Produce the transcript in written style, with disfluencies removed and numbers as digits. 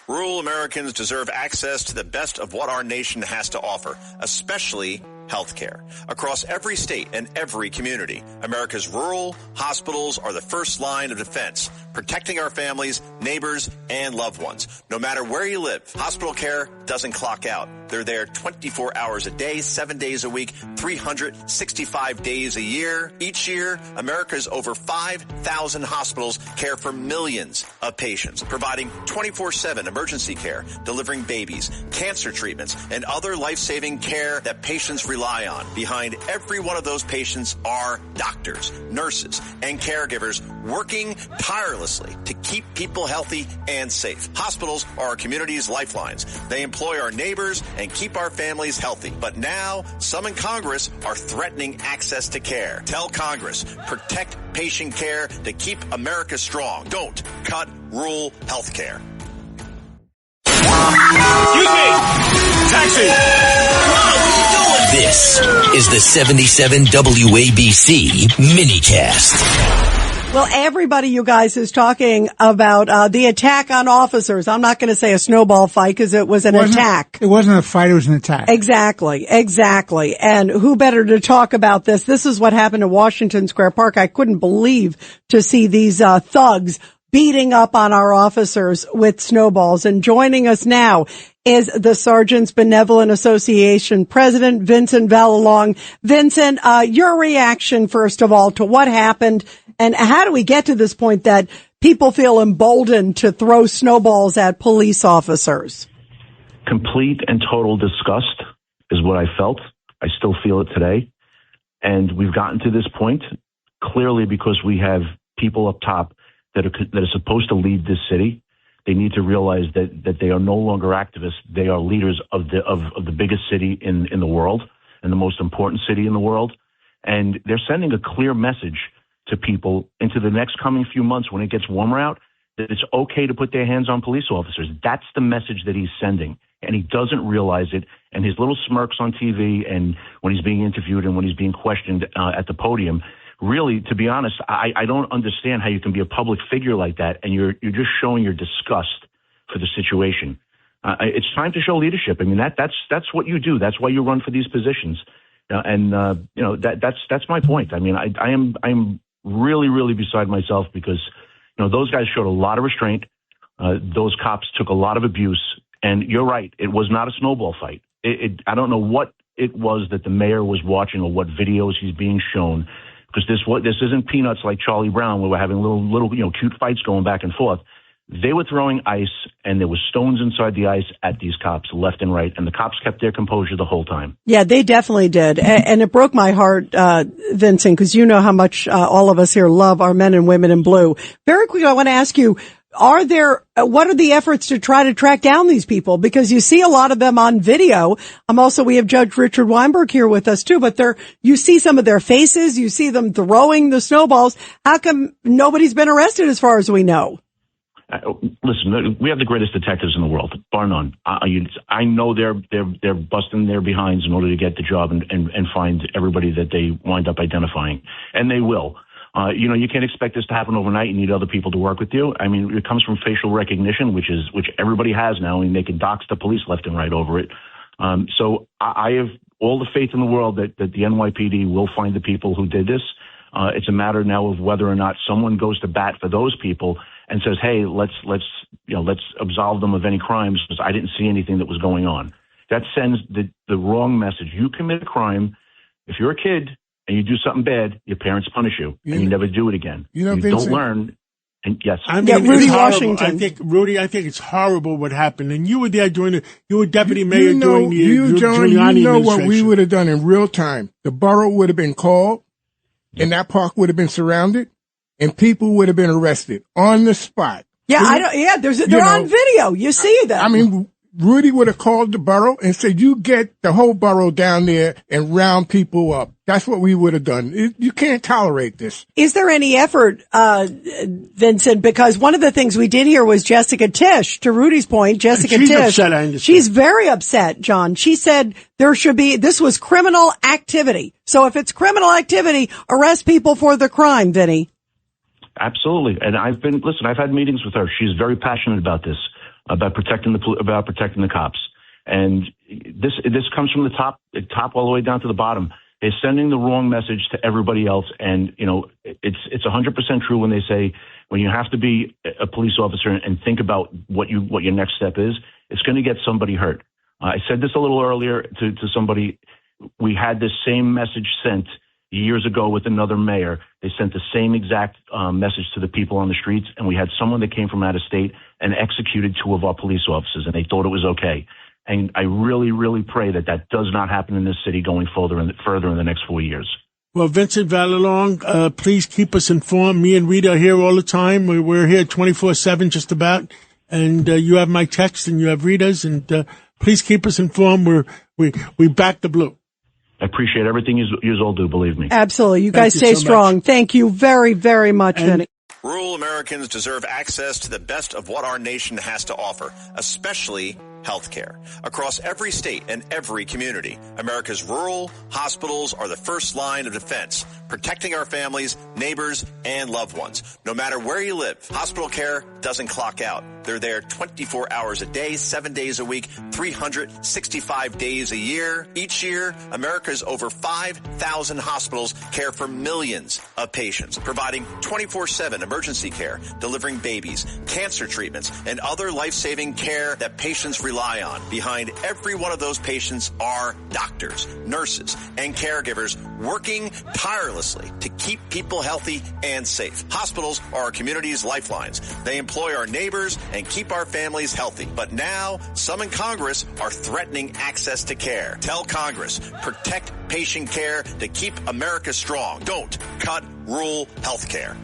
Rural Americans deserve access to the best of what our nation has to offer, especially health care. Across every state and every community, America's rural hospitals are the first line of defense, protecting our families, neighbors, and loved ones. No matter where you live, hospital care doesn't clock out. They're there 24 hours a day, 7 days a week, 365 days a year. Each year, America's over 5,000 hospitals care for millions of patients, providing 24/7 emergency care, delivering babies, cancer treatments, and other life-saving care that patients rely on. Behind every one of those patients are doctors, nurses, and caregivers working tirelessly to keep people healthy and safe. Hospitals are our community's lifelines. They employ our neighbors and keep our families healthy. But now, some in Congress are threatening access to care. Tell Congress, protect patient care to keep America strong. Don't cut rural health care. Excuse me! Taxi! This is the 77 WABC minicast. Well, everybody, you guys, is talking about the attack on officers. I'm not going to say a snowball fight because it was an attack. It wasn't a fight, it was an attack. Exactly. And who better to talk about this? This is what happened in Washington Square Park. I couldn't believe to see these thugs beating up on our officers with snowballs. And joining us now is the Sergeants Benevolent Association President, Vincent Vallelog. Vincent, your reaction, first of all, to what happened, and how do we get to this point that people feel emboldened to throw snowballs at police officers? Complete and total disgust is what I felt. I still feel it today. And we've gotten to this point clearly because we have people up top that are supposed to lead this city. They need to realize that they are no longer activists. They are leaders of the biggest city in the world and the most important city in the world. And they're sending a clear message to people into the next coming few months when it gets warmer out, that it's okay to put their hands on police officers. That's the message that he's sending. And he doesn't realize it. And his little smirks on TV and when he's being interviewed and when he's being questioned at the podium, really, to be honest, I don't understand how you can be a public figure like that and you're just showing your disgust for the situation. It's time to show leadership. I mean, that's what you do. That's why you run for these positions. That's my point. I mean, I'm really, really beside myself because, those guys showed a lot of restraint. Those cops took a lot of abuse. And you're right. It was not a snowball fight. I don't know what it was that the mayor was watching or what videos he's being shown. Because this isn't Peanuts like Charlie Brown where we're having little cute fights going back and forth. They were throwing ice and there was stones inside the ice at these cops left and right. And the cops kept their composure the whole time. Yeah, they definitely did. And it broke my heart, Vincent, because you know how much all of us here love our men and women in blue. Very quickly, I want to ask you, what are the efforts to try to track down these people? Because you see a lot of them on video. We have Judge Richard Weinberg here with us too, but you see some of their faces, you see them throwing the snowballs. How come nobody's been arrested as far as we know? Listen, we have the greatest detectives in the world, bar none. I know they're busting their behinds in order to get the job and find everybody that they wind up identifying. And they will. You can't expect this to happen overnight. You need other people to work with you. I mean, it comes from facial recognition, which everybody has now, and they can dox the police left and right over it. So I have all the faith in the world that the NYPD will find the people who did this. It's a matter now of whether or not someone goes to bat for those people and says, "Hey, let's absolve them of any crimes because I didn't see anything that was going on." That sends the wrong message. You commit a crime, if you're a kid and you do something bad, your parents punish you, and you never do it again. You Vincent, don't learn. And yes, I mean, Rudy Washington. I think it's horrible what happened. And you were there you were deputy mayor during the John, Giuliani you know what we administration. would have done in real time. The borough would have been called, and that park would have been surrounded, and people would have been arrested on the spot. Yeah, they're on video. You see them. I mean, Rudy would have called the borough and said, "You get the whole borough down there and round people up." That's what we would have done. You can't tolerate this. Is there any effort, Vincent? Because one of the things we did hear was Jessica Tisch. To Rudy's point, Jessica Tisch. Upset, I understand. She's very upset, John. She said this was criminal activity. So if it's criminal activity, arrest people for the crime, Vinny. Absolutely. And I've had meetings with her. She's very passionate about this. about protecting the cops. And this comes from the top all the way down to the bottom. They're sending the wrong message to everybody else. And, it's 100% true when they say, when you have to be a police officer and think about what your next step is, it's going to get somebody hurt. I said this a little earlier to somebody. We had this same message sent years ago with another mayor. They sent the same exact message to the people on the streets, and we had someone that came from out of state and executed 2 of our police officers, and they thought it was okay. And I really, really pray that does not happen in this city going further in the next 4 years. Well, Vincent Vallelog, please keep us informed. Me and Rita are here all the time. We're here 24/7 just about. And you have my text and you have Rita's. And please keep us informed. We back the blue. I appreciate everything you all do, believe me. Absolutely. You guys stay strong. Thank you very, very much, Vinny. Rural Americans deserve access to the best of what our nation has to offer, especially healthcare. Across every state and every community, America's rural hospitals are the first line of defense, protecting our families, neighbors, and loved ones. No matter where you live, hospital care doesn't clock out. They're there 24 hours a day, 7 days a week, 365 days a year. Each year, America's over 5,000 hospitals care for millions of patients, providing 24/7 emergency care, delivering babies, cancer treatments, and other life-saving care that patients rely on. Behind every one of those patients are doctors, nurses, and caregivers working tirelessly to keep people healthy and safe. Hospitals are our community's lifelines. They employ our neighbors and keep our families healthy. But now, some in Congress are threatening access to care. Tell Congress, protect patient care to keep America strong. Don't cut rural health care.